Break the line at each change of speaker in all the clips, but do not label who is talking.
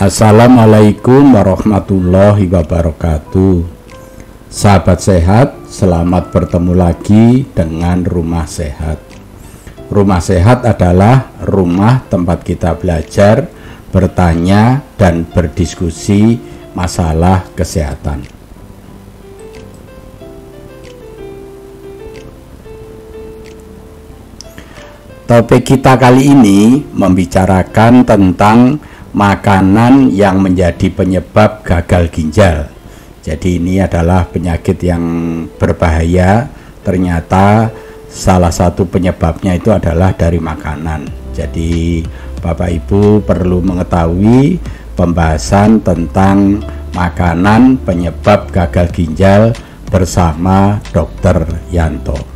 Assalamualaikum warahmatullahi wabarakatuh. Sahabat sehat, selamat bertemu lagi dengan Rumah Sehat. Rumah Sehat adalah rumah tempat kita belajar, bertanya, dan berdiskusi masalah kesehatan. Topik kita kali ini membicarakan tentang makanan yang menjadi penyebab gagal ginjal. Jadi ini adalah penyakit yang berbahaya. Ternyata salah satu penyebabnya itu adalah dari makanan. Jadi Bapak Ibu perlu mengetahui pembahasan tentang makanan penyebab gagal ginjal bersama Dr. Yanto.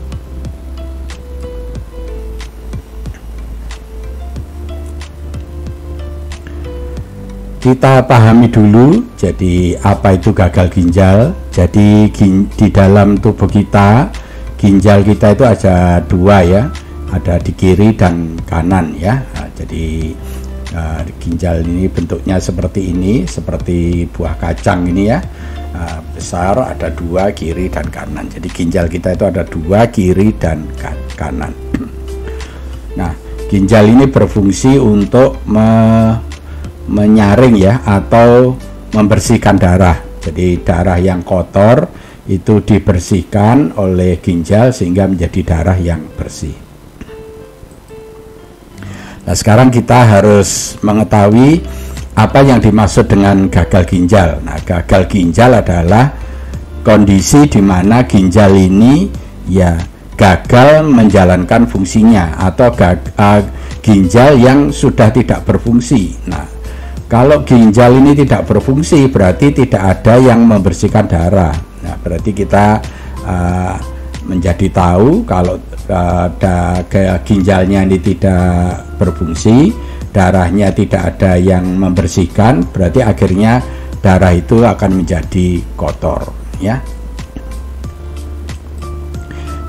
Kita pahami dulu, jadi apa itu gagal ginjal. Jadi di dalam tubuh kita, ginjal kita itu ada dua ya, ada di kiri dan kanan ya. Nah, jadi ginjal ini bentuknya seperti ini, seperti buah kacang ini ya, besar, ada dua, kiri dan kanan. Jadi ginjal kita itu ada dua, kiri dan kanan. Nah, ginjal ini berfungsi untuk menyaring ya, atau membersihkan darah. Jadi darah yang kotor itu dibersihkan oleh ginjal sehingga menjadi darah yang bersih. Nah, sekarang kita harus mengetahui apa yang dimaksud dengan gagal ginjal. Nah, gagal ginjal adalah kondisi di mana ginjal ini ya gagal menjalankan fungsinya, atau ginjal yang sudah tidak berfungsi. Nah, kalau ginjal ini tidak berfungsi, berarti tidak ada yang membersihkan darah. Nah, berarti kita menjadi tahu kalau ginjalnya ini tidak berfungsi, darahnya tidak ada yang membersihkan, berarti akhirnya darah itu akan menjadi kotor ya.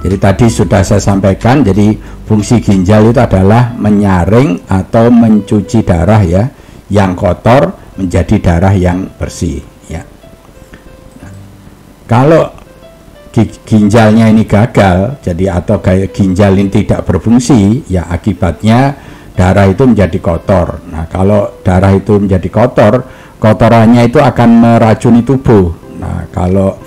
Jadi tadi sudah saya sampaikan, jadi fungsi ginjal itu adalah menyaring atau mencuci darah ya, yang kotor menjadi darah yang bersih ya. Nah, kalau ginjalnya ini gagal, jadi atau ginjal ini tidak berfungsi ya, akibatnya darah itu menjadi kotor. Nah, kalau darah itu menjadi kotor, kotorannya itu akan meracuni tubuh. Nah, kalau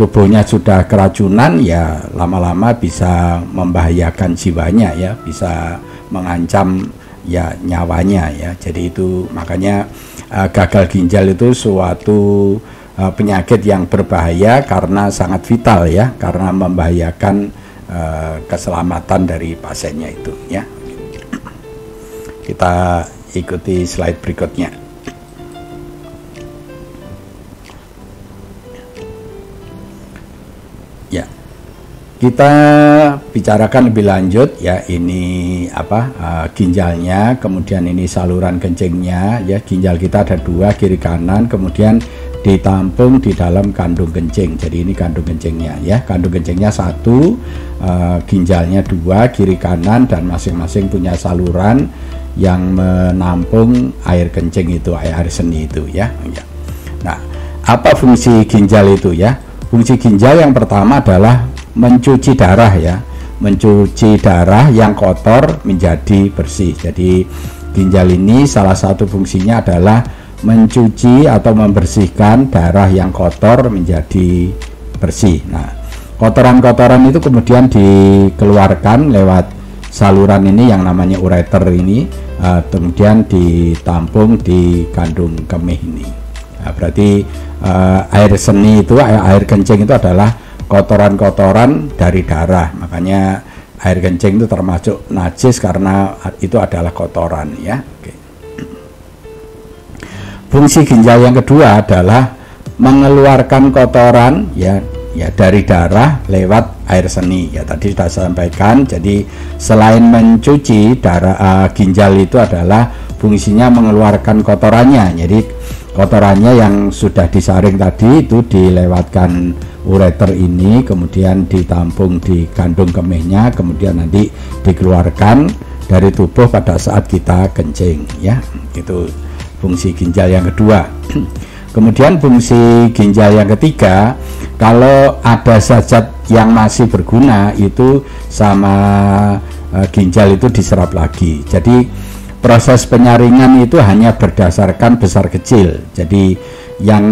tubuhnya sudah keracunan ya lama-lama bisa membahayakan jiwanya ya, bisa mengancam ya nyawanya ya. Jadi itu makanya gagal ginjal itu suatu penyakit yang berbahaya karena sangat vital ya, karena membahayakan keselamatan dari pasiennya itu ya. Kita ikuti slide berikutnya. Ya, kita bicarakan lebih lanjut ya, ini apa ginjalnya, kemudian ini saluran kencingnya ya. Ginjal kita ada dua, kiri kanan, kemudian ditampung di dalam kandung kencing. Jadi ini kandung kencingnya ya, kandung kencingnya satu, ginjalnya dua, kiri kanan, dan masing-masing punya saluran yang menampung air kencing itu, air seni itu ya. Nah, apa fungsi ginjal itu ya? Fungsi ginjal yang pertama adalah mencuci darah ya, mencuci darah yang kotor menjadi bersih. Jadi ginjal ini salah satu fungsinya adalah mencuci atau membersihkan darah yang kotor menjadi bersih. Nah, kotoran-kotoran itu kemudian dikeluarkan lewat saluran ini yang namanya ureter ini, kemudian ditampung di kandung kemih ini. Nah, berarti air seni itu, air kencing itu adalah kotoran-kotoran dari darah. Makanya air kencing itu termasuk najis karena itu adalah kotoran ya. Oke. Fungsi ginjal yang kedua adalah mengeluarkan kotoran ya dari darah lewat air seni ya. Tadi sudah saya sampaikan, jadi selain mencuci darah, ginjal itu adalah fungsinya mengeluarkan kotorannya. Jadi kotorannya yang sudah disaring tadi itu dilewatkan ureter ini, kemudian ditampung di kandung kemihnya, kemudian nanti dikeluarkan dari tubuh pada saat kita kencing ya. Itu fungsi ginjal yang kedua. Kemudian fungsi ginjal yang ketiga, kalau ada zat-zat yang masih berguna itu sama ginjal itu diserap lagi. Jadi proses penyaringan itu hanya berdasarkan besar kecil. Jadi yang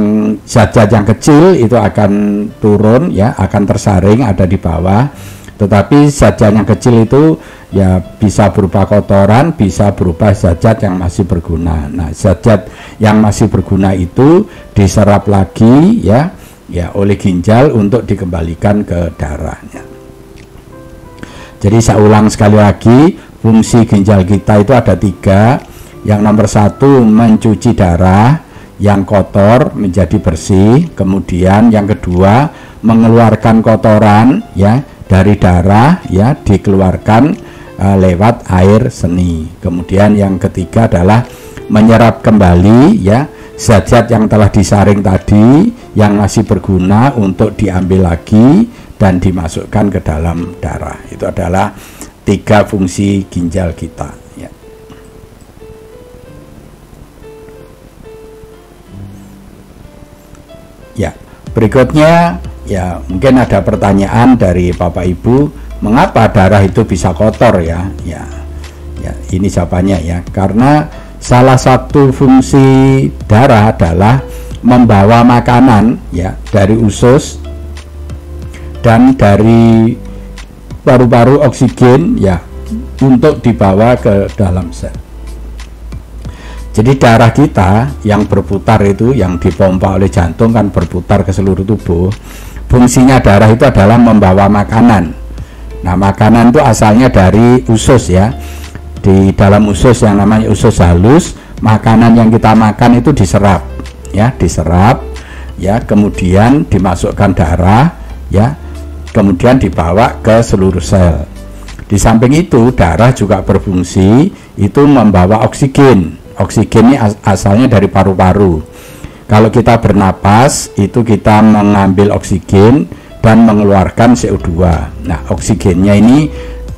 zat-zat yang kecil itu akan turun ya, akan tersaring ada di bawah. Tetapi zat-zat yang kecil itu ya bisa berupa kotoran, bisa berupa zat-zat yang masih berguna. Nah, zat-zat yang masih berguna itu diserap lagi ya oleh ginjal untuk dikembalikan ke darahnya. Jadi saya ulang sekali lagi, fungsi ginjal kita itu ada 3. Yang nomor 1 mencuci darah yang kotor menjadi bersih. Kemudian yang kedua mengeluarkan kotoran ya dari darah ya, dikeluarkan lewat air seni. Kemudian yang ketiga adalah menyerap kembali ya zat-zat yang telah disaring tadi yang masih berguna untuk diambil lagi dan dimasukkan ke dalam darah. Itu adalah 3 fungsi ginjal kita ya. Ya, berikutnya ya mungkin ada pertanyaan dari Bapak Ibu, mengapa darah itu bisa kotor ya? Ya, ini jawabannya ya. Karena salah satu fungsi darah adalah membawa makanan ya dari usus dan dari paru-paru oksigen ya untuk dibawa ke dalam sel. Jadi darah kita yang berputar itu, yang dipompa oleh jantung kan berputar ke seluruh tubuh. Fungsinya darah itu adalah membawa makanan. Nah, makanan itu asalnya dari usus ya. Di dalam usus yang namanya usus halus, makanan yang kita makan itu diserap ya, kemudian dimasukkan darah ya, kemudian dibawa ke seluruh sel. Di samping itu darah juga berfungsi itu membawa oksigen. Oksigen ini asalnya dari paru-paru. Kalau kita bernapas itu kita mengambil oksigen dan mengeluarkan CO2. Nah, oksigennya ini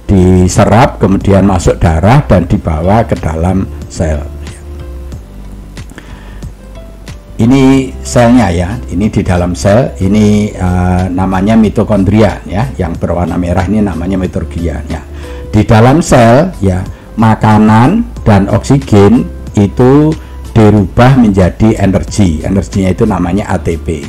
diserap kemudian masuk darah dan dibawa ke dalam sel. Ini selnya ya, ini di dalam sel, ini namanya mitokondria ya, yang berwarna merah ini namanya mitokondria ya. Di dalam sel ya, makanan dan oksigen itu dirubah menjadi energi. Energinya itu namanya ATP.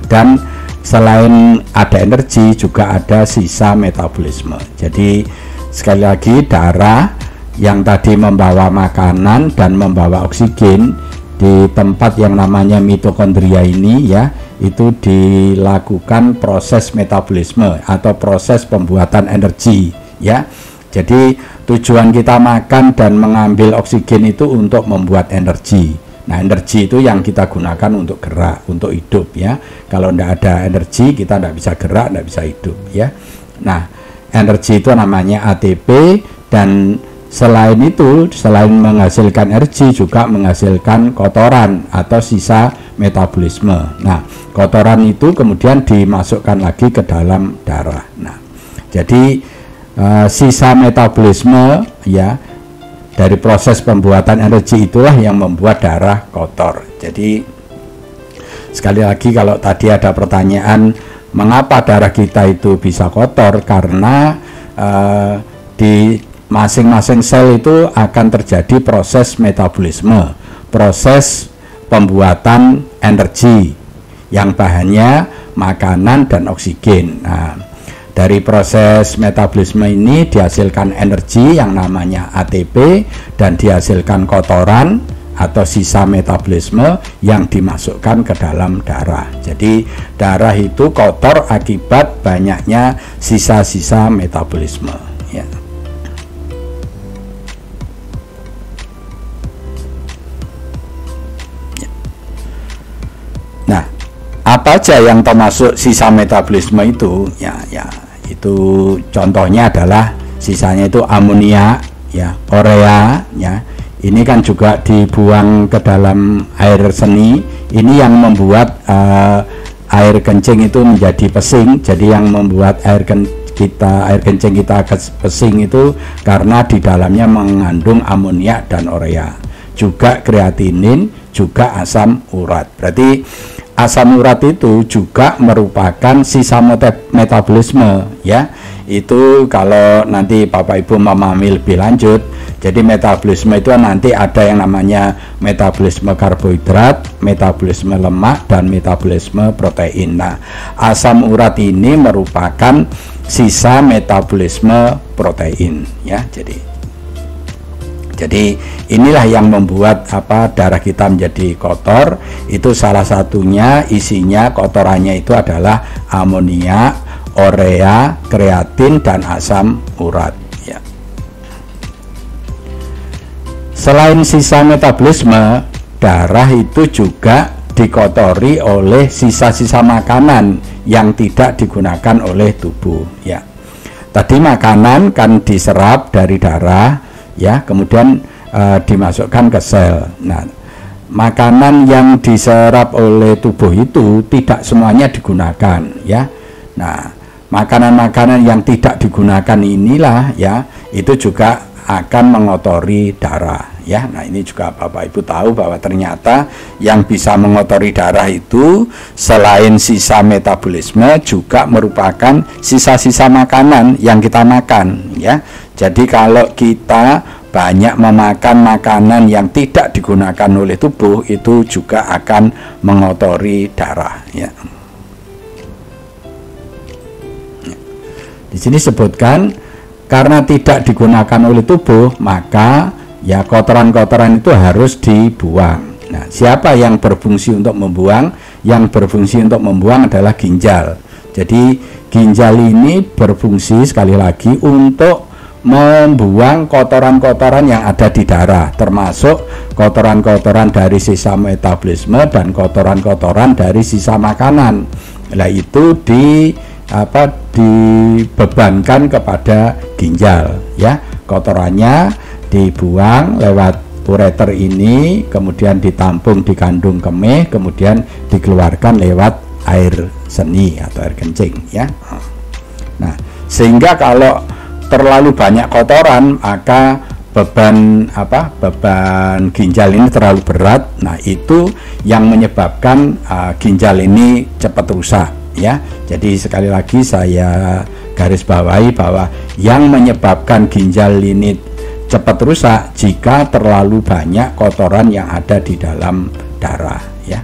Dan selain ada energi juga ada sisa metabolisme. Jadi sekali lagi darah yang tadi membawa makanan dan membawa oksigen di tempat yang namanya mitokondria ini ya, itu dilakukan proses metabolisme atau proses pembuatan energi ya. Jadi tujuan kita makan dan mengambil oksigen itu untuk membuat energi. Nah, energi itu yang kita gunakan untuk gerak, untuk hidup ya. Kalau tidak ada energi kita tidak bisa gerak, tidak bisa hidup ya. Nah, energi itu namanya ATP, dan selain itu, selain menghasilkan energi juga menghasilkan kotoran atau sisa metabolisme. Nah, kotoran itu kemudian dimasukkan lagi ke dalam darah. Nah, jadi sisa metabolisme ya dari proses pembuatan energi itulah yang membuat darah kotor. Jadi sekali lagi, kalau tadi ada pertanyaan mengapa darah kita itu bisa kotor, karena di masing-masing sel itu akan terjadi proses metabolisme, proses pembuatan energi yang bahannya makanan dan oksigen. Nah, dari proses metabolisme ini dihasilkan energi yang namanya ATP dan dihasilkan kotoran atau sisa metabolisme yang dimasukkan ke dalam darah. Jadi darah itu kotor akibat banyaknya sisa-sisa metabolisme ya. Nah, apa aja yang termasuk sisa metabolisme itu ya, itu contohnya adalah sisanya itu amonia ya, urea ya, ini kan juga dibuang ke dalam air seni. Ini yang membuat air kencing itu menjadi pesing. Jadi yang membuat air kencing kita pesing itu karena di dalamnya mengandung amonia dan urea. juga kreatinin, juga asam urat. Berarti asam urat itu juga merupakan sisa metabolisme, ya. Itu kalau nanti Bapak Ibu memahami lebih lanjut, jadi metabolisme itu nanti ada yang namanya metabolisme karbohidrat, metabolisme lemak, dan metabolisme protein. Nah, asam urat ini merupakan sisa metabolisme protein, ya. Jadi inilah yang membuat darah kita menjadi kotor. Itu salah satunya, isinya kotorannya itu adalah amonia, urea, kreatin, dan asam urat, ya. Selain sisa metabolisme, darah itu juga dikotori oleh sisa-sisa makanan yang tidak digunakan oleh tubuh, ya. Tadi makanan kan diserap dari darah, ya, kemudian dimasukkan ke sel. Nah, makanan yang diserap oleh tubuh itu tidak semuanya digunakan, ya. Nah, makanan-makanan yang tidak digunakan inilah, ya, itu juga akan mengotori darah, ya. Nah, ini juga Bapak Ibu tahu bahwa ternyata yang bisa mengotori darah itu selain sisa metabolisme juga merupakan sisa-sisa makanan yang kita makan, ya. Jadi kalau kita banyak memakan makanan yang tidak digunakan oleh tubuh, itu juga akan mengotori darah, ya. Di sini sebutkan karena tidak digunakan oleh tubuh, maka ya kotoran-kotoran itu harus dibuang. Nah, siapa yang berfungsi untuk membuang? Yang berfungsi untuk membuang adalah ginjal. Jadi ginjal ini berfungsi sekali lagi untuk membuang kotoran-kotoran yang ada di darah, termasuk kotoran-kotoran dari sisa metabolisme dan kotoran-kotoran dari sisa makanan. Nah, itu dibebankan kepada ginjal, ya. Kotorannya dibuang lewat ureter ini, kemudian ditampung di kandung kemih, kemudian dikeluarkan lewat air seni atau air kencing, ya. Nah, sehingga kalau terlalu banyak kotoran, maka beban ginjal ini terlalu berat. Nah, itu yang menyebabkan ginjal ini cepat rusak, ya. Jadi sekali lagi saya garis bawahi bahwa yang menyebabkan ginjal ini cepat rusak jika terlalu banyak kotoran yang ada di dalam darah, ya.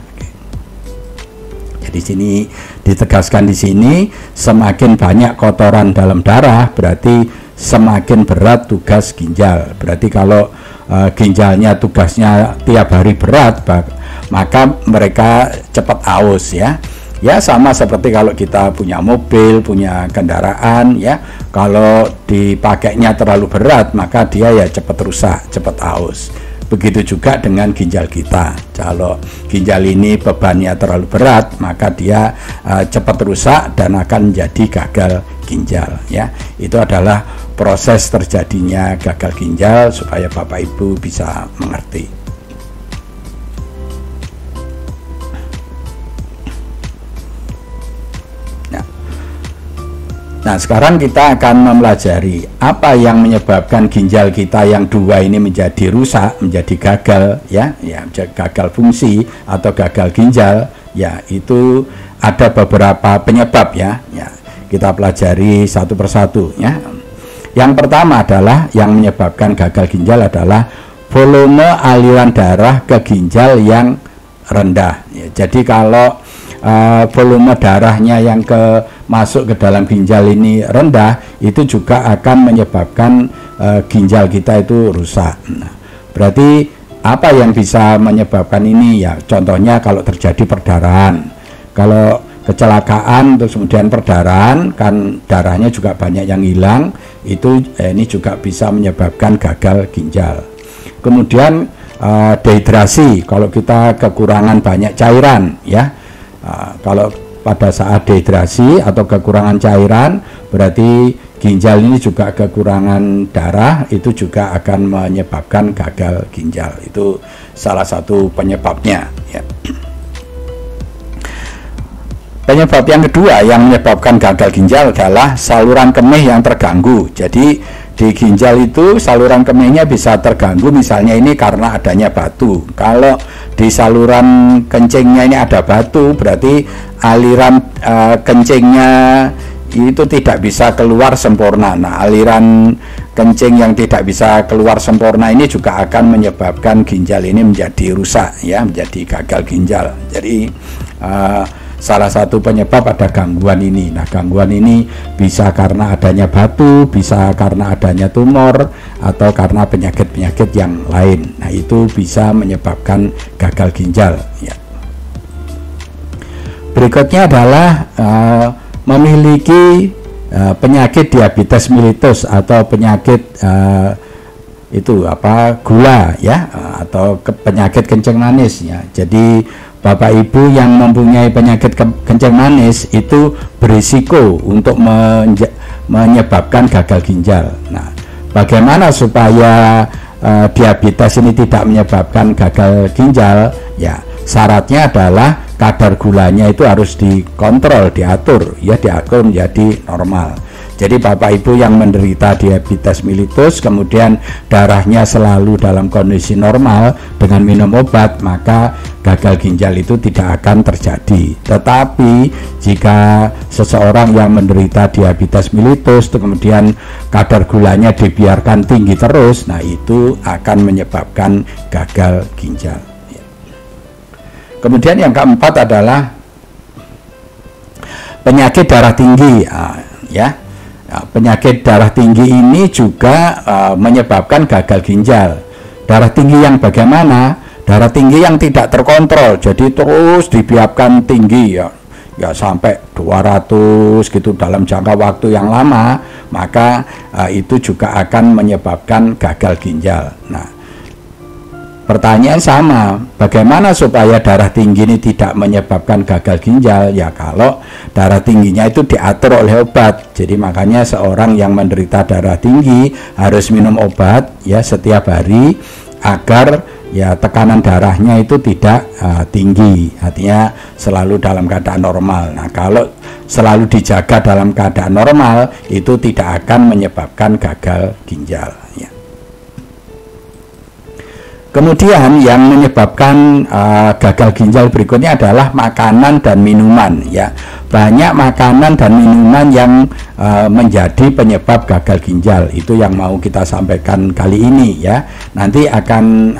Jadi sini ditegaskan di sini, semakin banyak kotoran dalam darah berarti semakin berat tugas ginjal. Berarti kalau ginjalnya tugasnya tiap hari berat, maka mereka cepat aus, ya. Ya, sama seperti kalau kita punya mobil, punya kendaraan, ya. Kalau dipakainya terlalu berat, maka dia ya cepat rusak, cepat aus. Begitu juga dengan ginjal kita. Kalau ginjal ini bebannya terlalu berat, maka dia cepat rusak dan akan menjadi gagal ginjal, ya. Itu adalah proses terjadinya gagal ginjal supaya Bapak Ibu bisa mengerti. Nah, sekarang kita akan mempelajari apa yang menyebabkan ginjal kita yang dua ini menjadi rusak, menjadi gagal, ya, gagal fungsi atau gagal ginjal. Ya, itu ada beberapa penyebab, ya. Kita pelajari satu persatu, ya. Yang pertama adalah yang menyebabkan gagal ginjal adalah volume aliran darah ke ginjal yang rendah. Ya, jadi kalau volume darahnya yang masuk ke dalam ginjal ini rendah, itu juga akan menyebabkan ginjal kita itu rusak. Nah, berarti apa yang bisa menyebabkan ini? Ya, contohnya kalau terjadi perdarahan, kalau kecelakaan terus kemudian perdarahan, kan darahnya juga banyak yang hilang, itu ini juga bisa menyebabkan gagal ginjal. Kemudian dehidrasi, kalau kita kekurangan banyak cairan, ya. Kalau pada saat dehidrasi atau kekurangan cairan, berarti ginjal ini juga kekurangan darah, itu juga akan menyebabkan gagal ginjal. Itu salah satu penyebabnya, ya. Penyebab yang kedua yang menyebabkan gagal ginjal adalah saluran kemih yang terganggu. Jadi di ginjal itu saluran kemihnya bisa terganggu, misalnya ini karena adanya batu. Kalau di saluran kencingnya ini ada batu, berarti aliran kencingnya itu tidak bisa keluar sempurna. Nah, aliran kencing yang tidak bisa keluar sempurna ini juga akan menyebabkan ginjal ini menjadi rusak, ya, menjadi gagal ginjal. Jadi salah satu penyebab ada gangguan ini. Nah, gangguan ini bisa karena adanya batu, bisa karena adanya tumor, atau karena penyakit-penyakit yang lain. Nah, itu bisa menyebabkan gagal ginjal, ya. Berikutnya adalah memiliki penyakit diabetes mellitus atau penyakit gula, ya, atau penyakit kencing manis, ya. Jadi Bapak Ibu yang mempunyai penyakit kencing manis itu berisiko untuk menyebabkan gagal ginjal. Nah, bagaimana supaya diabetes ini tidak menyebabkan gagal ginjal? Ya, syaratnya adalah kadar gulanya itu harus dikontrol, diatur, ya, diatur menjadi normal. Jadi Bapak Ibu yang menderita diabetes mellitus kemudian darahnya selalu dalam kondisi normal dengan minum obat, maka gagal ginjal itu tidak akan terjadi. Tetapi jika seseorang yang menderita diabetes mellitus kemudian kadar gulanya dibiarkan tinggi terus, nah itu akan menyebabkan gagal ginjal. Kemudian yang keempat adalah penyakit darah tinggi, ya. Penyakit darah tinggi ini juga menyebabkan gagal ginjal. Darah tinggi yang bagaimana? Darah tinggi yang tidak terkontrol, jadi terus dibiarkan tinggi, ya sampai 200 gitu dalam jangka waktu yang lama, maka itu juga akan menyebabkan gagal ginjal. Nah, pertanyaan sama, bagaimana supaya darah tinggi ini tidak menyebabkan gagal ginjal? Ya, kalau darah tingginya itu diatur oleh obat. Jadi makanya seorang yang menderita darah tinggi harus minum obat, ya, setiap hari agar, ya, tekanan darahnya itu tidak tinggi, artinya selalu dalam keadaan normal. Nah, kalau selalu dijaga dalam keadaan normal itu tidak akan menyebabkan gagal ginjal, ya. Kemudian yang menyebabkan gagal ginjal berikutnya adalah makanan dan minuman, ya. Banyak makanan dan minuman yang menjadi penyebab gagal ginjal. Itu yang mau kita sampaikan kali ini, ya. Nanti akan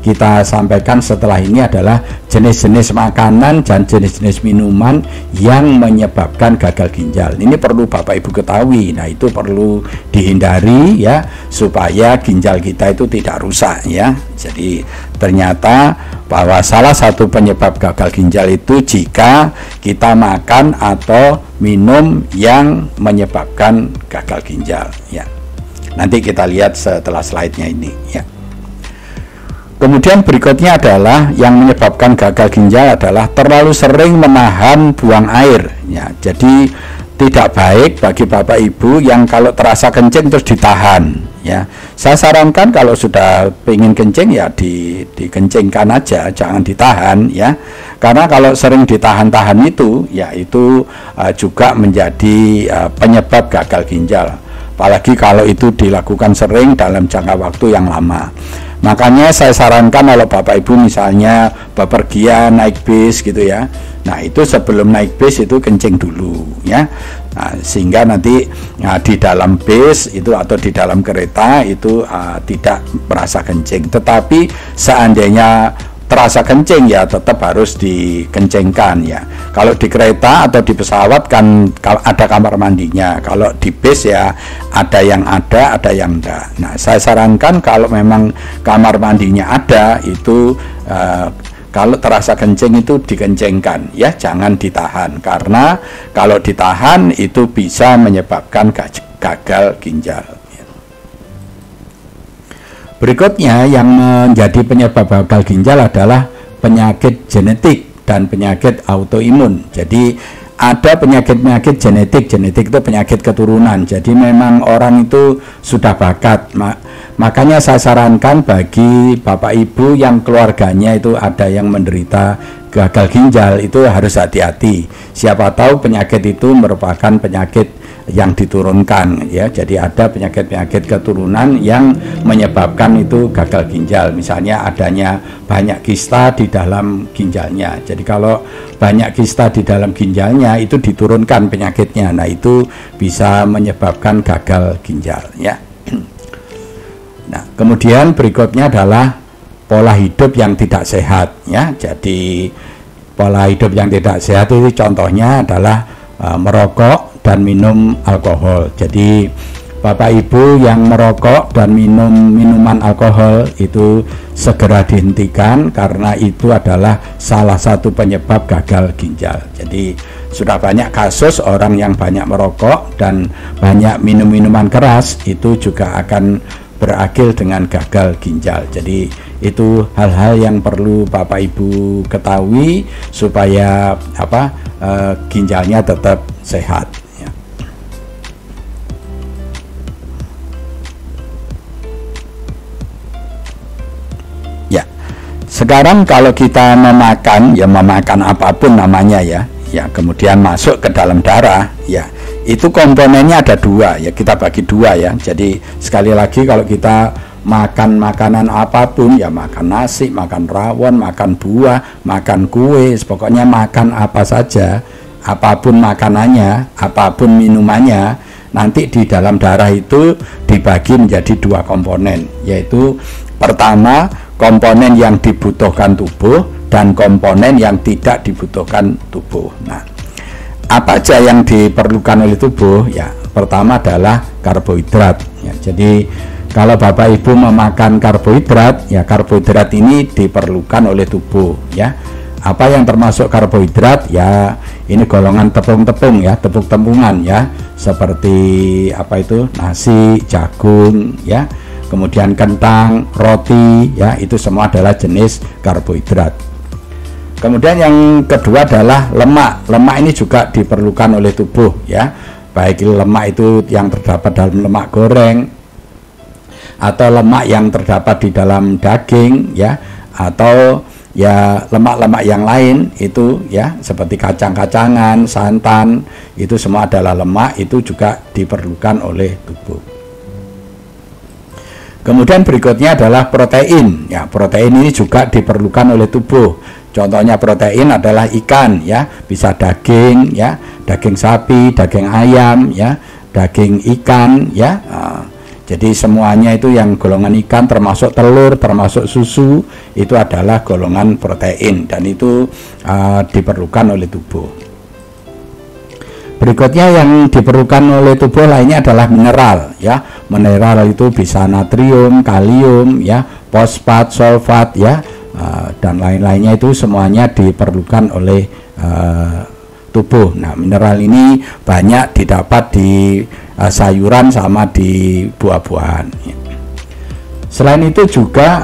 kita sampaikan setelah ini adalah jenis-jenis makanan dan jenis-jenis minuman yang menyebabkan gagal ginjal. Ini perlu Bapak Ibu ketahui. Nah, itu perlu dihindari, ya, supaya ginjal kita itu tidak rusak, ya. Jadi ternyata bahwa salah satu penyebab gagal ginjal itu jika kita makan atau minum yang menyebabkan gagal ginjal, ya. Nanti kita lihat setelah slide-nya ini, ya. Kemudian berikutnya adalah yang menyebabkan gagal ginjal adalah terlalu sering menahan buang air, ya. Jadi tidak baik bagi Bapak Ibu yang kalau terasa kencing terus ditahan, ya. Saya sarankan kalau sudah ingin kencing, ya dikencingkan aja, jangan ditahan, ya. Karena kalau sering ditahan-tahan itu, ya itu juga menjadi penyebab gagal ginjal. Apalagi kalau itu dilakukan sering dalam jangka waktu yang lama. Makanya saya sarankan kalau Bapak Ibu misalnya bepergian naik bis gitu, ya. Nah, itu sebelum naik bis itu kencing dulu, ya. Nah, sehingga nanti di dalam bis itu atau di dalam kereta itu tidak merasa kencing. Tetapi seandainya terasa kencing, ya tetap harus dikencingkan, ya. Kalau di kereta atau di pesawat kan ada kamar mandinya. Kalau di bis, ya ada yang enggak. Nah, saya sarankan kalau memang kamar mandinya ada itu kalau terasa kencing itu dikencingkan, ya, jangan ditahan, karena kalau ditahan itu bisa menyebabkan gagal ginjal. Berikutnya yang menjadi penyebab gagal ginjal adalah penyakit genetik dan penyakit autoimun. Jadi ada penyakit-penyakit genetik itu penyakit keturunan. Jadi memang orang itu sudah bakat. Makanya saya sarankan bagi Bapak Ibu yang keluarganya itu ada yang menderita gagal ginjal itu harus hati-hati. Siapa tahu penyakit itu merupakan penyakit yang diturunkan ya. Jadi ada penyakit-penyakit keturunan yang menyebabkan itu gagal ginjal. Misalnya adanya banyak kista di dalam ginjalnya. Jadi kalau banyak kista di dalam ginjalnya itu diturunkan penyakitnya. Nah, itu bisa menyebabkan gagal ginjal ya. Nah, kemudian berikutnya adalah pola hidup yang tidak sehat ya. Jadi pola hidup yang tidak sehat itu contohnya adalah merokok dan minum alkohol. Jadi Bapak Ibu yang merokok dan minum minuman alkohol itu segera dihentikan, karena itu adalah salah satu penyebab gagal ginjal. Jadi sudah banyak kasus orang yang banyak merokok dan banyak minum minuman keras itu juga akan berakhir dengan gagal ginjal. Jadi itu hal-hal yang perlu Bapak Ibu ketahui supaya ginjalnya tetap sehat ya. Ya, sekarang kalau kita memakan apapun namanya ya, kemudian masuk ke dalam darah ya, itu komponennya ada dua ya, kita bagi dua ya. Jadi sekali lagi kalau kita makan makanan apapun ya, makan nasi, makan rawon, makan buah, makan kue, pokoknya makan apa saja, apapun makanannya, apapun minumannya, nanti di dalam darah itu dibagi menjadi dua komponen, yaitu pertama komponen yang dibutuhkan tubuh dan komponen yang tidak dibutuhkan tubuh. Nah, apa aja yang diperlukan oleh tubuh ya? Pertama adalah karbohidrat ya. Jadi kalau Bapak Ibu memakan karbohidrat ya, karbohidrat ini diperlukan oleh tubuh ya. Apa yang termasuk karbohidrat ya? Ini golongan tepung-tepung ya, tepung-tepungan ya, seperti nasi, jagung ya, kemudian kentang, roti ya, itu semua adalah jenis karbohidrat. Kemudian yang kedua adalah lemak. Lemak ini juga diperlukan oleh tubuh ya, baik lemak itu yang terdapat dalam lemak goreng atau lemak yang terdapat di dalam daging ya, atau ya lemak-lemak yang lain itu ya, seperti kacang-kacangan, santan, itu semua adalah lemak, itu juga diperlukan oleh tubuh. Kemudian berikutnya adalah protein ya, protein ini juga diperlukan oleh tubuh. Contohnya protein adalah ikan ya, bisa daging ya, daging sapi, daging ayam ya, daging ikan ya. Jadi semuanya itu yang golongan ikan, termasuk telur, termasuk susu, itu adalah golongan protein dan itu diperlukan oleh tubuh. Berikutnya yang diperlukan oleh tubuh lainnya adalah mineral ya. Mineral itu bisa natrium, kalium ya, fosfat, sulfat ya, dan lain-lainnya, itu semuanya diperlukan oleh tubuh. Nah, mineral ini banyak didapat di sayuran sama di buah-buahan ya. Selain itu juga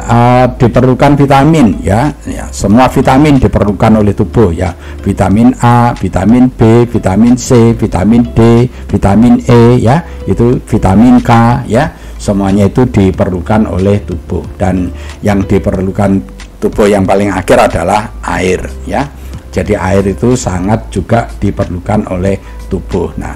diperlukan vitamin ya, semua vitamin diperlukan oleh tubuh ya, vitamin A, vitamin B, vitamin C, vitamin D, vitamin E ya, itu vitamin K ya, semuanya itu diperlukan oleh tubuh. Dan yang diperlukan tubuh yang paling akhir adalah air ya. Jadi air itu sangat juga diperlukan oleh tubuh. Nah,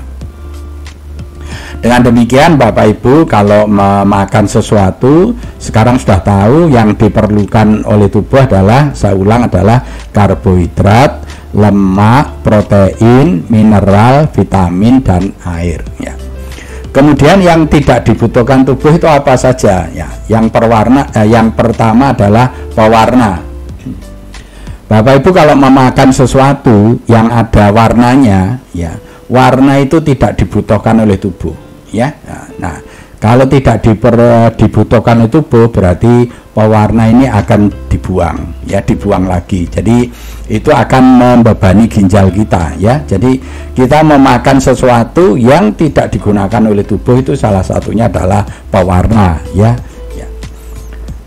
dengan demikian Bapak Ibu kalau memakan sesuatu sekarang sudah tahu yang diperlukan oleh tubuh adalah, saya ulang, adalah karbohidrat, lemak, protein, mineral, vitamin, dan air ya. Kemudian yang tidak dibutuhkan tubuh itu apa saja ya? Yang pertama adalah pewarna. Bapak Ibu kalau memakan sesuatu yang ada warnanya ya, warna itu tidak dibutuhkan oleh tubuh ya. Nah, kalau tidak dibutuhkan oleh tubuh, berarti pewarna ini akan dibuang ya, dibuang lagi. Jadi itu akan membebani ginjal kita ya. Jadi kita memakan sesuatu yang tidak digunakan oleh tubuh, itu salah satunya adalah pewarna ya.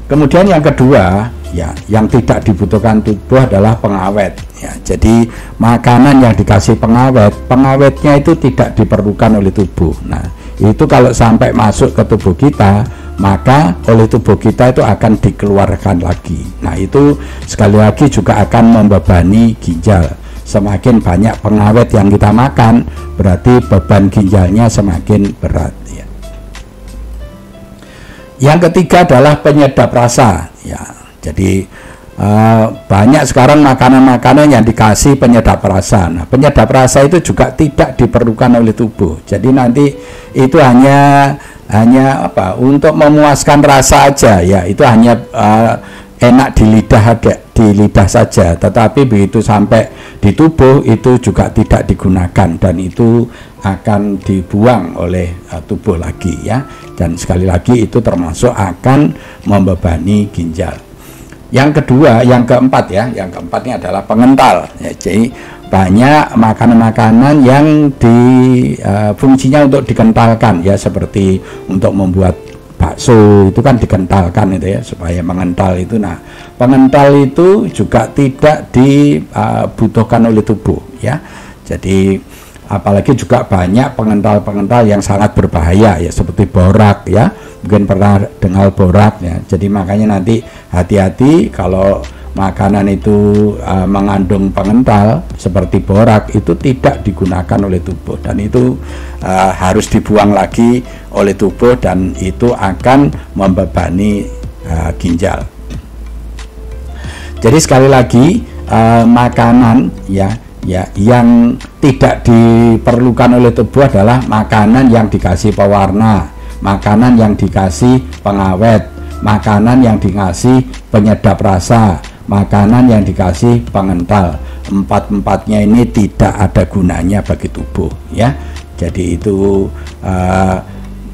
Kemudian yang kedua ya, yang tidak dibutuhkan tubuh adalah pengawet ya. Jadi makanan yang dikasih pengawetnya itu tidak diperlukan oleh tubuh. Nah, itu kalau sampai masuk ke tubuh kita, maka oleh tubuh kita itu akan dikeluarkan lagi. Nah, itu sekali lagi juga akan membebani ginjal. semakin banyak pengawet yang kita makan, berarti beban ginjalnya semakin berat ya. Yang ketiga adalah penyedap rasa ya. Jadi banyak sekarang makanan-makanan yang dikasih penyedap rasa. Nah, penyedap rasa itu juga tidak diperlukan oleh tubuh. Jadi nanti itu hanya untuk memuaskan rasa aja ya. Itu hanya enak di lidah saja, tetapi begitu sampai di tubuh itu juga tidak digunakan dan itu akan dibuang oleh tubuh lagi ya. Dan sekali lagi itu termasuk akan membebani ginjal. Yang kedua, yang keempat ya, yang keempatnya adalah pengental ya. Jadi banyak makanan-makanan yang fungsinya untuk dikentalkan ya, seperti untuk membuat bakso itu kan dikentalkan itu ya, supaya mengental itu. Nah, pengental itu juga tidak dibutuhkan oleh tubuh ya. Jadi apalagi juga banyak pengental-pengental yang sangat berbahaya ya, seperti borak ya, mungkin pernah dengar borak ya. Jadi makanya nanti hati-hati kalau makanan itu mengandung pengental seperti borak, itu tidak digunakan oleh tubuh dan itu harus dibuang lagi oleh tubuh dan itu akan membebani ginjal. Jadi sekali lagi makanan ya yang tidak diperlukan oleh tubuh adalah makanan yang dikasih pewarna, makanan yang dikasih pengawet, makanan yang dikasih penyedap rasa, makanan yang dikasih pengental. Empat-empatnya ini tidak ada gunanya bagi tubuh ya. Jadi itu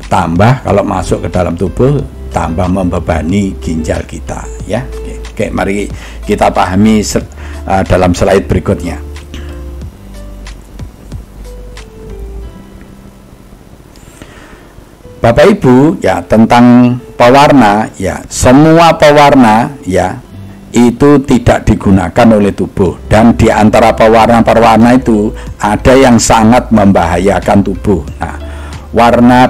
tambah kalau masuk ke dalam tubuh, tambah membebani ginjal kita ya. Oke, mari kita pahami dalam slide berikutnya. Bapak Ibu ya, tentang pewarna ya, semua pewarna ya itu tidak digunakan oleh tubuh, dan di antara pewarna-pewarna itu ada yang sangat membahayakan tubuh. Nah,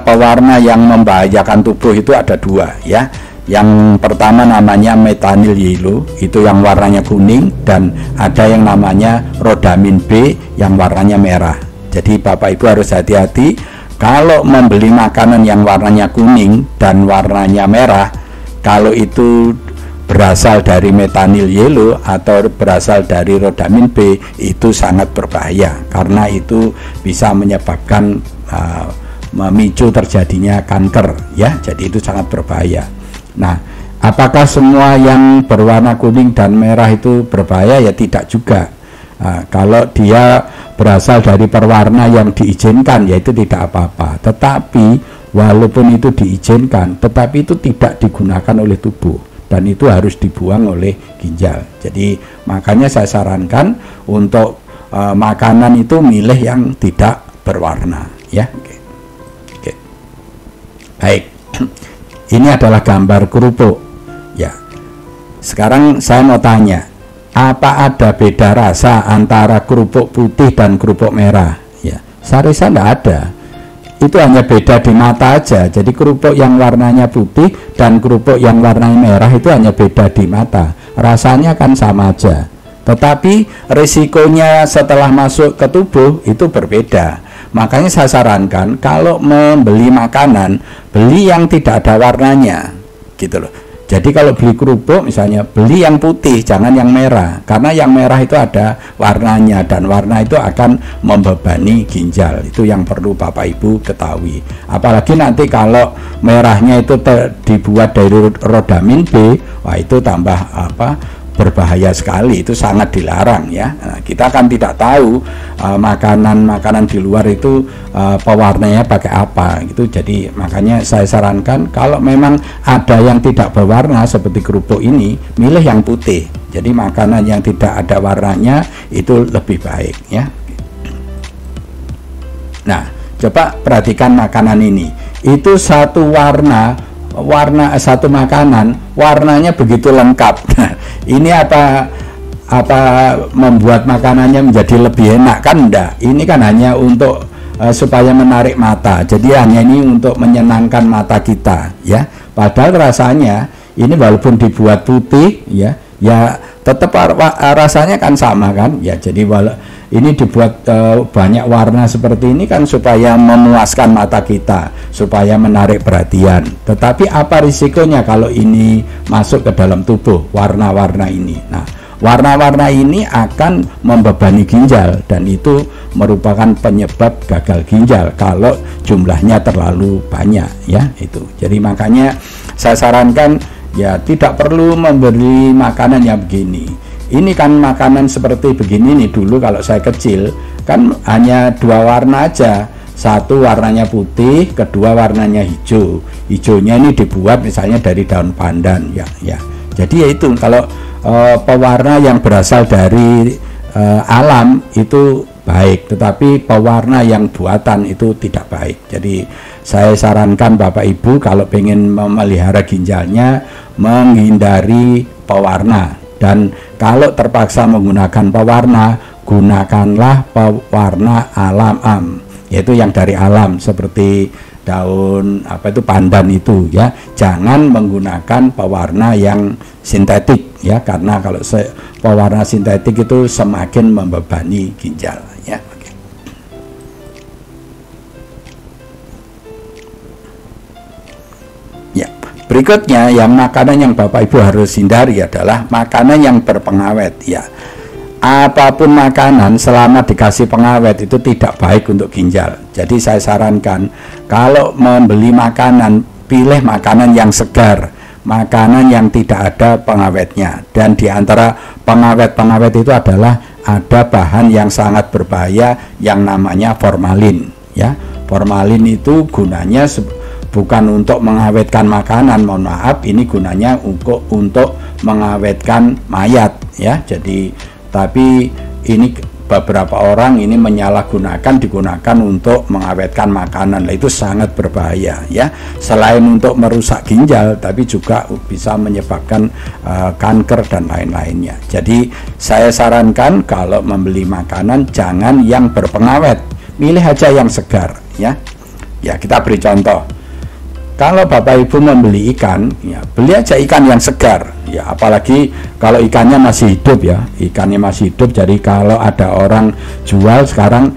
pewarna yang membahayakan tubuh itu ada dua ya. Yang pertama namanya metanyl yellow, itu yang warnanya kuning, dan ada yang namanya rhodamin B yang warnanya merah. Jadi Bapak Ibu harus hati-hati kalau membeli makanan yang warnanya kuning dan warnanya merah, kalau itu berasal dari metanyl yellow atau berasal dari rhodamin B, itu sangat berbahaya karena itu bisa menyebabkan memicu terjadinya kanker ya. Jadi itu sangat berbahaya. Nah, apakah semua yang berwarna kuning dan merah itu berbahaya? Ya tidak juga. Kalau dia berasal dari pewarna yang diizinkan, yaitu tidak apa-apa. Tetapi walaupun itu diizinkan, tetapi itu tidak digunakan oleh tubuh dan itu harus dibuang oleh ginjal. Jadi makanya saya sarankan untuk makanan itu milih yang tidak berwarna ya. Oke. Baik. Ini adalah gambar kerupuk ya. Sekarang saya mau tanya, apa ada beda rasa antara kerupuk putih dan kerupuk merah? Ya, saya rasa tidak ada. Itu hanya beda di mata aja. Jadi kerupuk yang warnanya putih dan kerupuk yang warnanya merah itu hanya beda di mata. Rasanya kan sama aja. Tetapi risikonya setelah masuk ke tubuh itu berbeda. Makanya saya sarankan kalau membeli makanan, beli yang tidak ada warnanya, gitu loh. Jadi kalau beli kerupuk misalnya, beli yang putih, jangan yang merah, karena yang merah itu ada warnanya dan warna itu akan membebani ginjal. Itu yang perlu Bapak Ibu ketahui. Apalagi nanti kalau merahnya itu dibuat dari rhodamin B, wah itu tambah berbahaya sekali, itu sangat dilarang ya. Nah, kita kan tidak tahu makanan-makanan di luar itu pewarnanya pakai apa gitu. Jadi makanya saya sarankan kalau memang ada yang tidak berwarna seperti kerupuk ini, milih yang putih. Jadi makanan yang tidak ada warnanya itu lebih baik ya. Nah, coba perhatikan makanan ini. Itu satu satu makanan warnanya begitu lengkap. Nah, ini apa membuat makanannya menjadi lebih enak? Kan enggak. Ini kan hanya untuk supaya menarik mata. Jadi hanya ini untuk menyenangkan mata kita ya. Padahal rasanya ini walaupun dibuat putih ya, ya tetap rasanya kan sama kan ya. Jadi ini dibuat banyak warna seperti ini kan supaya memuaskan mata kita, supaya menarik perhatian. Tetapi apa risikonya kalau ini masuk ke dalam tubuh, warna-warna ini? Nah, warna-warna ini akan membebani ginjal dan itu merupakan penyebab gagal ginjal kalau jumlahnya terlalu banyak ya itu. Jadi makanya saya sarankan ya tidak perlu memberi makanan yang begini. Ini kan makanan seperti begini nih, dulu kalau saya kecil kan hanya 2 warna aja. Satu warnanya putih, kedua warnanya hijau. Hijaunya ini dibuat misalnya dari daun pandan ya. Jadi ya itu kalau pewarna yang berasal dari alam itu baik, tetapi pewarna yang buatan itu tidak baik. Jadi saya sarankan Bapak Ibu kalau ingin memelihara ginjalnya menghindari pewarna, dan kalau terpaksa menggunakan pewarna, gunakanlah pewarna alam, yaitu yang dari alam seperti daun pandan itu ya. Jangan menggunakan pewarna yang sintetik ya, karena kalau pewarna sintetik itu semakin membebani ginjal ya. Oke. Ya, berikutnya yang makanan yang Bapak Ibu harus hindari adalah makanan yang berpengawet ya. Apapun makanan selama dikasih pengawet itu tidak baik untuk ginjal. Jadi saya sarankan kalau membeli makanan, pilih makanan yang segar, makanan yang tidak ada pengawetnya. Dan diantara pengawet-pengawet itu adalah ada bahan yang sangat berbahaya yang namanya formalin ya. Formalin itu gunanya bukan untuk mengawetkan makanan, mohon maaf, ini gunanya untuk mengawetkan mayat ya. Tapi ini beberapa orang ini menyalahgunakan, digunakan untuk mengawetkan makanan. Itu sangat berbahaya ya. Selain untuk merusak ginjal, tapi juga bisa menyebabkan kanker dan lain-lainnya. Jadi saya sarankan kalau membeli makanan jangan yang berpengawet, milih aja yang segar ya. Ya, kita beri contoh. Kalau Bapak Ibu membeli ikan, ya beli aja ikan yang segar. Ya, apalagi kalau ikannya masih hidup ya, ikannya masih hidup. Jadi kalau ada orang jual sekarang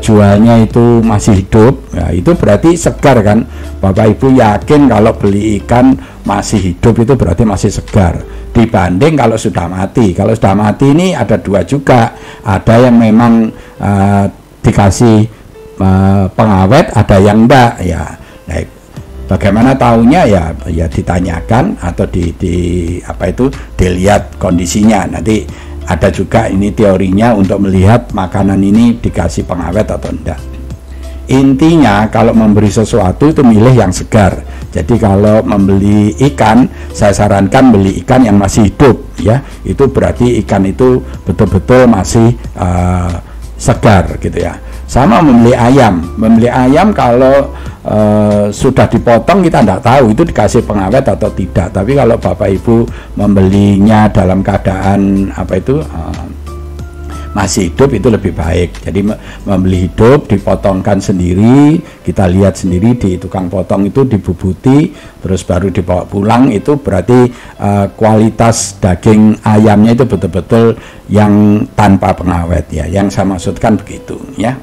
jualnya itu masih hidup, ya itu berarti segar kan. Bapak Ibu yakin kalau beli ikan masih hidup itu berarti masih segar. Dibanding kalau sudah mati. Kalau sudah mati ini ada 2 juga. Ada yang memang dikasih pengawet, ada yang enggak ya. Nah, bagaimana tahunya ya ditanyakan atau dilihat kondisinya. Nanti ada juga ini teorinya untuk melihat makanan ini dikasih pengawet atau enggak. Intinya kalau memberi sesuatu itu milih yang segar. Jadi kalau membeli ikan, saya sarankan beli ikan yang masih hidup ya. Itu berarti ikan itu betul-betul masih segar gitu ya. Sama membeli ayam kalau sudah dipotong kita tidak tahu itu dikasih pengawet atau tidak. Tapi kalau Bapak Ibu membelinya dalam keadaan masih hidup itu lebih baik. Jadi membeli hidup, dipotongkan sendiri, kita lihat sendiri di tukang potong itu, dibubuti, terus baru dibawa pulang. Itu berarti kualitas daging ayamnya itu betul-betul yang tanpa pengawet ya. Yang saya maksudkan begitu ya.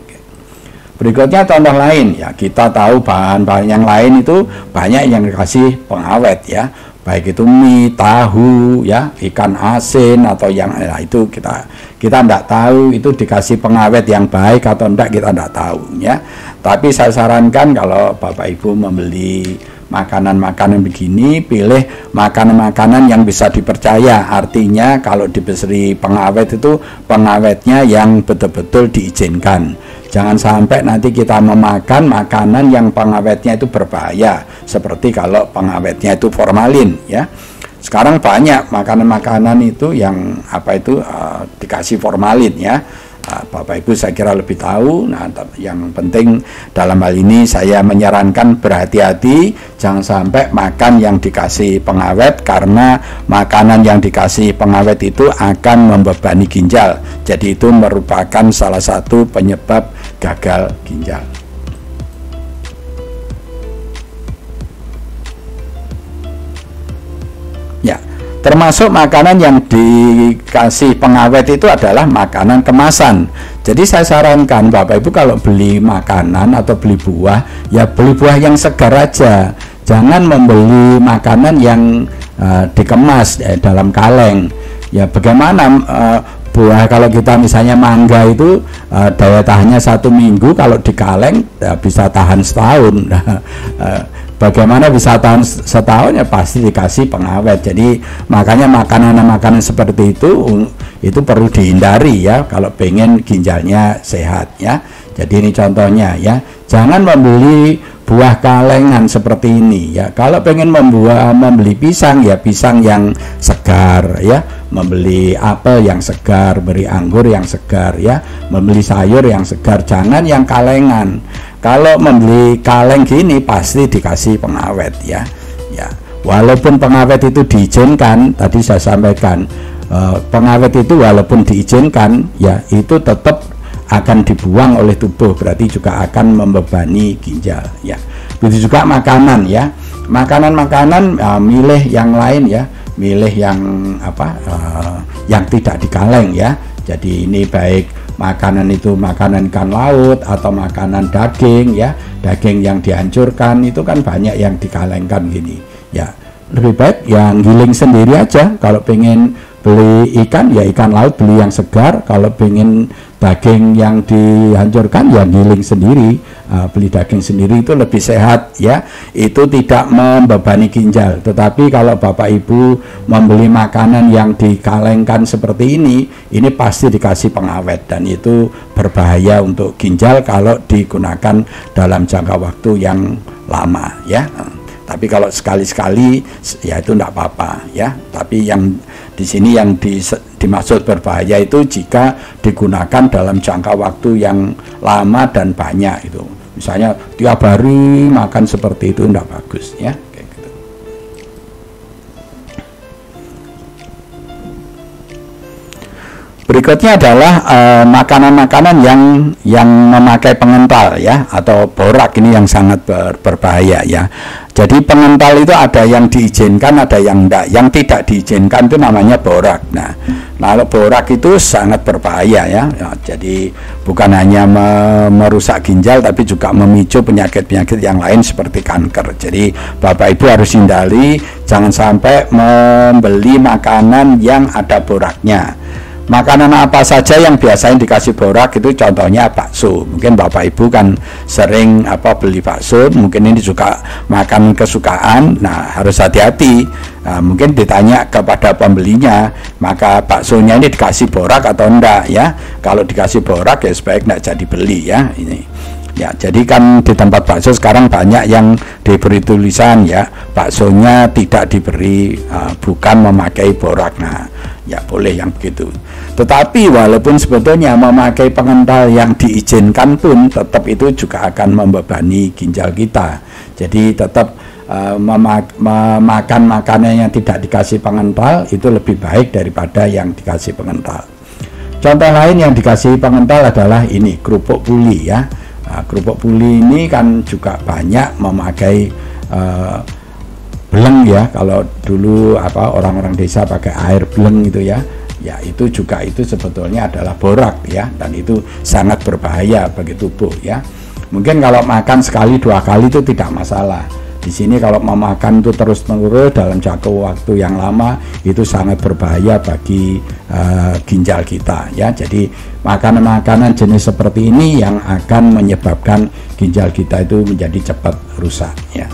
Berikutnya contoh lain ya, kita tahu bahan-bahan yang lain itu banyak yang dikasih pengawet ya, baik itu mie, tahu ya, ikan asin atau yang itu kita tidak tahu itu dikasih pengawet yang baik atau enggak, kita tidak tahu ya. Tapi saya sarankan kalau Bapak Ibu membeli makanan-makanan begini, pilih makanan-makanan yang bisa dipercaya. Artinya kalau diberi pengawet itu pengawetnya yang betul-betul diizinkan. Jangan sampai nanti kita memakan makanan yang pengawetnya itu berbahaya, seperti kalau pengawetnya itu formalin ya. Sekarang banyak makanan-makanan itu yang dikasih formalin ya. Bapak Ibu saya kira lebih tahu. Nah, yang penting dalam hal ini saya menyarankan berhati-hati, jangan sampai makan yang dikasih pengawet, karena makanan yang dikasih pengawet itu akan membebani ginjal. Jadi itu merupakan salah satu penyebab gagal ginjal. Ya, Termasuk makanan yang dikasih pengawet itu adalah makanan kemasan. Jadi saya sarankan Bapak Ibu kalau beli makanan atau beli buah, ya beli buah yang segar aja. Jangan membeli makanan yang dikemas dalam kaleng. Ya bagaimana buah, kalau kita misalnya mangga itu daya tahannya 1 minggu, kalau di kaleng bisa tahan setahun. Bagaimana bisa tahan setahun, ya pasti dikasih pengawet. Jadi makanya makanan-makanan seperti itu perlu dihindari ya kalau pengen ginjalnya sehat ya. Jadi ini contohnya ya, jangan membeli buah kalengan seperti ini ya. Kalau pengen membeli pisang, ya pisang yang segar ya, membeli apel yang segar, beri anggur yang segar ya, membeli sayur yang segar, jangan yang kalengan. Kalau membeli kaleng gini pasti dikasih pengawet ya. Ya, walaupun pengawet itu diizinkan, tadi saya sampaikan pengawet itu walaupun diizinkan ya itu tetap akan dibuang oleh tubuh, berarti juga akan membebani ginjal ya. Begitu juga makanan ya, makanan-makanan milih yang lain ya, milih yang yang tidak dikaleng ya. Jadi ini baik makanan itu makanan ikan laut atau makanan daging ya, daging yang dihancurkan itu kan banyak yang dikalengkan gini ya. Lebih baik yang giling sendiri aja. Kalau pengen beli ikan ya ikan laut beli yang segar, kalau pengen daging yang dihancurkan ya giling sendiri, beli daging sendiri itu lebih sehat ya, itu tidak membebani ginjal. Tetapi kalau Bapak Ibu membeli makanan yang dikalengkan seperti ini pasti dikasih pengawet dan itu berbahaya untuk ginjal kalau digunakan dalam jangka waktu yang lama ya. Tapi kalau sekali-sekali ya itu tidak apa-apa ya. Tapi yang di sini yang dimaksud berbahaya itu jika digunakan dalam jangka waktu yang lama dan banyak itu. Misalnya tiap hari makan seperti itu tidak bagus ya. Kayak gitu. Berikutnya adalah makanan-makanan yang memakai pengental ya, atau borak, ini yang sangat berbahaya ya. Jadi pengental itu ada yang diizinkan, ada yang enggak. Yang tidak diizinkan itu namanya borak. Nah, kalau borak itu sangat berbahaya ya. Jadi bukan hanya merusak ginjal tapi juga memicu penyakit-penyakit yang lain seperti kanker. Jadi Bapak Ibu harus hindari, jangan sampai membeli makanan yang ada boraknya. Makanan apa saja yang biasanya dikasih borak itu contohnya bakso. Mungkin Bapak Ibu kan sering beli bakso, mungkin ini juga makan kesukaan. Nah, harus hati-hati. Nah, mungkin ditanya kepada pembelinya, maka baksonya ini dikasih borak atau enggak ya. Kalau dikasih borak ya sebaiknya enggak jadi beli ya ini. Ya, jadi kan di tempat bakso sekarang banyak yang diberi tulisan ya, baksonya tidak diberi bukan memakai borak. Nah, ya boleh yang begitu. Tetapi walaupun sebetulnya memakai pengental yang diizinkan pun tetap itu juga akan membebani ginjal kita. Jadi tetap memakan makanan yang tidak dikasih pengental itu lebih baik daripada yang dikasih pengental. Contoh lain yang dikasih pengental adalah ini, kerupuk puli ya. Kerupuk puli ini kan juga banyak memakai beleng ya. Kalau dulu orang-orang desa pakai air beleng itu ya, ya itu juga itu sebetulnya adalah borak ya, dan itu sangat berbahaya bagi tubuh ya. Mungkin kalau makan sekali 2 kali itu tidak masalah. Di sini kalau memakan itu terus-menerus dalam jangka waktu yang lama itu sangat berbahaya bagi ginjal kita ya. Jadi makanan-makanan jenis seperti ini yang akan menyebabkan ginjal kita itu menjadi cepat rusak ya.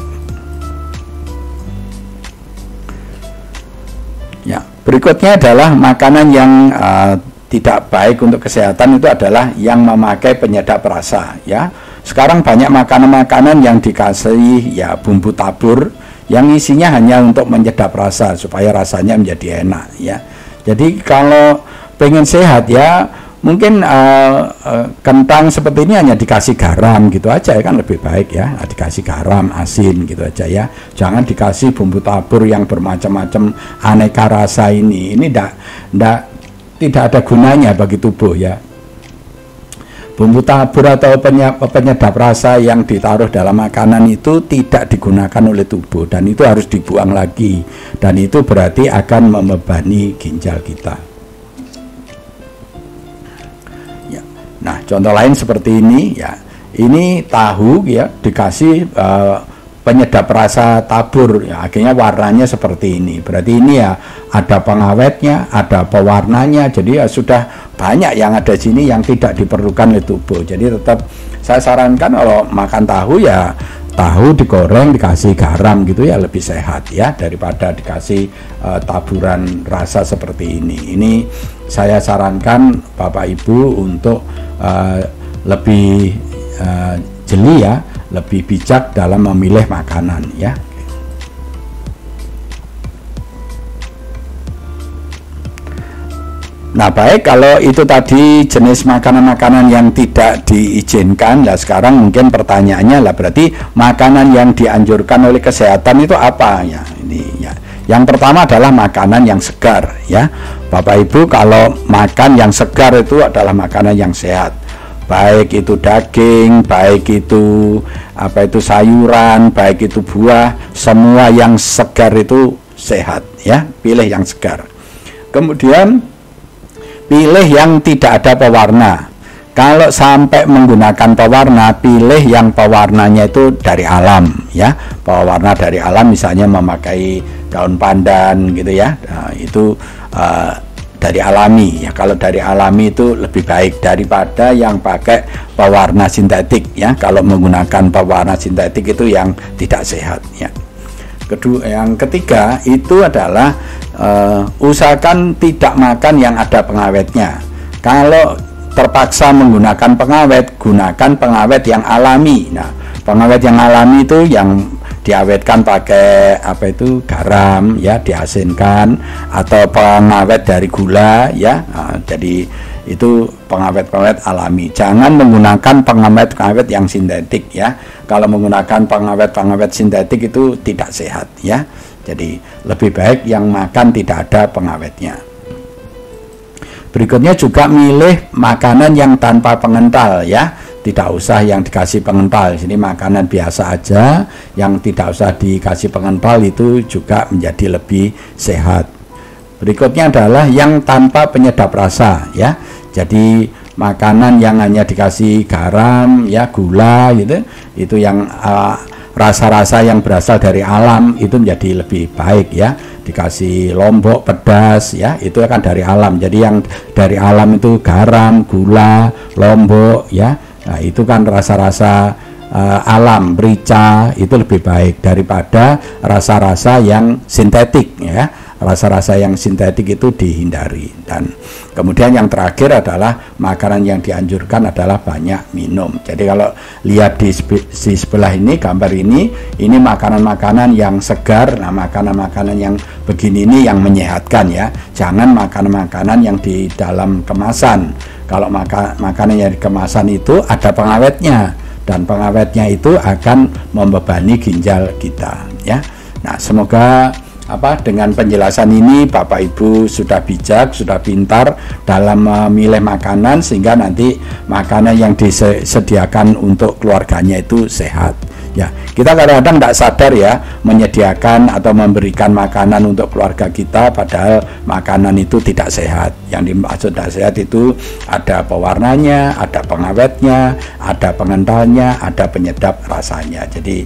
Ya, berikutnya adalah makanan yang tidak baik untuk kesehatan itu adalah yang memakai penyedap rasa ya. Sekarang banyak makanan-makanan yang dikasih ya bumbu tabur yang isinya hanya untuk menyedap rasa supaya rasanya menjadi enak ya. Jadi kalau pengen sehat ya mungkin kentang seperti ini hanya dikasih garam gitu aja ya, kan lebih baik ya, dikasih garam, asin gitu aja ya. Jangan dikasih bumbu tabur yang bermacam-macam aneka rasa ini tidak ada gunanya bagi tubuh ya. Bumbu tabur atau penyedap rasa yang ditaruh dalam makanan itu tidak digunakan oleh tubuh, dan itu harus dibuang lagi, dan itu berarti akan membebani ginjal kita. Ya. Nah, contoh lain seperti ini ya. Ini tahu ya, dikasih penyedap rasa tabur ya, akhirnya warnanya seperti ini. Berarti ini ya ada pengawetnya, ada pewarnanya. Jadi ya sudah banyak yang ada sini yang tidak diperlukan oleh tubuh. Jadi tetap saya sarankan kalau makan tahu ya tahu digoreng dikasih garam gitu ya, lebih sehat ya daripada dikasih taburan rasa seperti ini. Ini saya sarankan Bapak Ibu untuk lebih jeli ya, lebih bijak dalam memilih makanan ya. Nah, baik, kalau itu tadi jenis makanan-makanan yang tidak diizinkan. Nah, sekarang mungkin pertanyaannya lah, berarti makanan yang dianjurkan oleh kesehatan itu apa ya? Ini ya. Yang pertama adalah makanan yang segar ya. Bapak Ibu, kalau makan yang segar itu adalah makanan yang sehat. Baik itu daging, baik itu sayuran, baik itu buah, semua yang segar itu sehat ya. Pilih yang segar. Kemudian pilih yang tidak ada pewarna. Kalau sampai menggunakan pewarna, pilih yang pewarnanya itu dari alam ya. Pewarna dari alam misalnya memakai daun pandan gitu ya. Nah, itu dari alami ya. Kalau dari alami itu lebih baik daripada yang pakai pewarna sintetik ya. Kalau menggunakan pewarna sintetik itu yang tidak sehat ya. Yang ketiga itu adalah usahakan tidak makan yang ada pengawetnya. Kalau terpaksa menggunakan pengawet, gunakan pengawet yang alami. Nah, pengawet yang alami itu yang diawetkan pakai garam ya, diasinkan, atau pengawet dari gula ya. Nah, jadi itu pengawet-pengawet alami. Jangan menggunakan pengawet-pengawet yang sintetik ya. Kalau menggunakan pengawet-pengawet sintetik itu tidak sehat ya. Jadi lebih baik yang makan tidak ada pengawetnya. Berikutnya juga milih makanan yang tanpa pengental ya. Tidak usah yang dikasih pengental. Sini makanan biasa aja yang tidak usah dikasih pengental, itu juga menjadi lebih sehat. Berikutnya adalah yang tanpa penyedap rasa ya. Jadi makanan yang hanya dikasih garam ya, gula gitu, itu yang rasa-rasa yang berasal dari alam itu menjadi lebih baik ya. Dikasih lombok pedas ya, itu akan dari alam. Jadi yang dari alam itu garam, gula, lombok ya. Nah, itu kan rasa-rasa alam, merica, itu lebih baik daripada rasa-rasa yang sintetik ya. Rasa-rasa yang sintetik itu dihindari. Dan kemudian yang terakhir adalah makanan yang dianjurkan adalah banyak minum. Jadi kalau lihat di sebelah ini, gambar ini makanan-makanan yang segar. Nah, makanan-makanan yang begini ini yang menyehatkan ya. Jangan makanan-makanan yang di dalam kemasan. Kalau makanan yang di kemasan itu ada pengawetnya, dan pengawetnya itu akan membebani ginjal kita ya. Nah, semoga dengan penjelasan ini Bapak Ibu sudah bijak, sudah pintar dalam memilih makanan, sehingga nanti makanan yang disediakan untuk keluarganya itu sehat ya. Kita kadang-kadang tidak sadar ya, menyediakan atau memberikan makanan untuk keluarga kita, padahal makanan itu tidak sehat. Yang dimaksud tidak sehat itu ada pewarnanya, ada pengawetnya, ada pengentalnya, ada penyedap rasanya. Jadi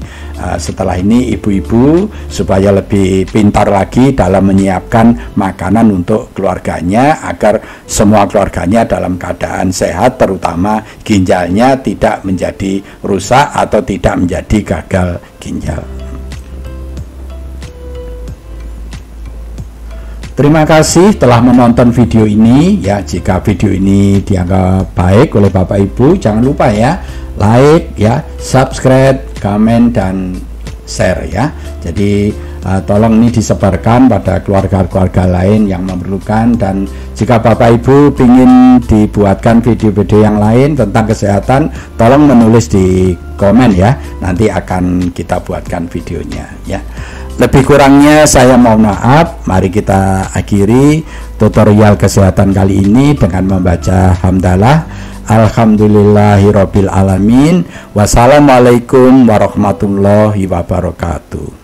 setelah ini ibu-ibu supaya lebih pintar lagi dalam menyiapkan makanan untuk keluarganya, agar semua keluarganya dalam keadaan sehat, terutama ginjalnya tidak menjadi rusak atau tidak menjadi gagal ginjal. Terima kasih telah menonton video ini ya. Jika video ini dianggap baik oleh Bapak Ibu, jangan lupa ya, like ya, subscribe, komen, dan share ya. Jadi tolong ini disebarkan pada keluarga-keluarga lain yang memerlukan. Dan jika Bapak Ibu ingin dibuatkan video-video yang lain tentang kesehatan, tolong menulis di komen ya, nanti akan kita buatkan videonya ya. Lebih kurangnya saya mohon maaf. Mari kita akhiri tutorial kesehatan kali ini dengan membaca hamdalah. Alhamdulillahirabbil alamin. Wassalamualaikum warahmatullahi wabarakatuh.